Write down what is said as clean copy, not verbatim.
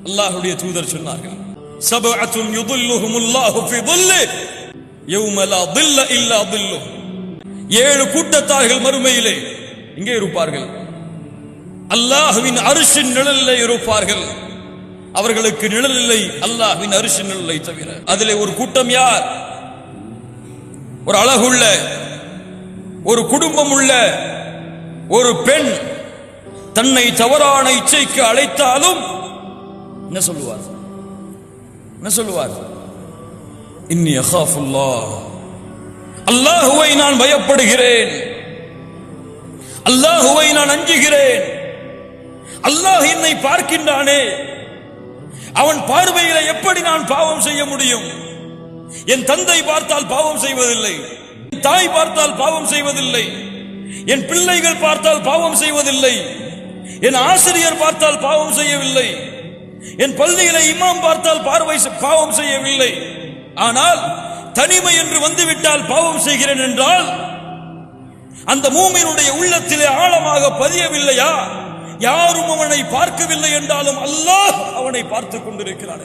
அல்லாஹ்வுடைய தூதர் சொன்னார்கள், சபஅத்துன் யுதில்லுஹுமுல்லாஹு ஃபீ தில்லிஹி யௌம லா தில்ல இல்லா தில்லுஹு. 7 கூட்டத்தார்கள் மறுமையிலே இங்கே இருப்பார்கள், அல்லாஹ்வின் அர்ஷின் நிழலிலே இருப்பார்கள். அவர்களுக்கு நிழல் இல்லை, அல்லாஹ்வின் அர்ஷின் நிழலை தவிர. அதிலே ஒரு கூட்டம் யார்? ஒரு அழகுள்ள, ஒரு குடும்பம் உள்ள ஒரு பெண் தன்னை தவறான இச்சைக்கு அழைத்தாலும் என்ன சொல்லுவார்? என்ன சொல்லுவார்? இன்னி அகாஃபுல்லாஹ், அல்லாஹுவை நான் பயப்படுகிறேன், அல்லாஹுவை நான் அஞ்சுகிறேன். அல்லாஹ் என்னை பார்க்கின்றானே, அவன் பார்வையில எப்படி நான் பாவம் செய்ய முடியும்? என் தந்தை பார்த்தால் பாவம் செய்வதில்லை, என் தாய் பார்த்தால் பாவம் செய்வதில்லை, என் பிள்ளைகள் பார்த்தால் பாவம் செய்வதில்லை, என் ஆசிரியர் பார்த்தால் பாவம் செய்யவில்லை, என் பள்ளியில இமாம் பார்த்தால் பாவம் செய்யவில்லை. ஆனால் தனிமை என்று வந்துவிட்டால் பாவம் செய்கிறேன் என்றால் அந்த மூமினுடைய உள்ளத்திலே ஆழமாக பதியவில்லையா? யாரும் அவனை பார்க்கவில்லை என்றாலும் அல்லாஹ் அவனை பார்த்துக் கொண்டிருக்கிறான்.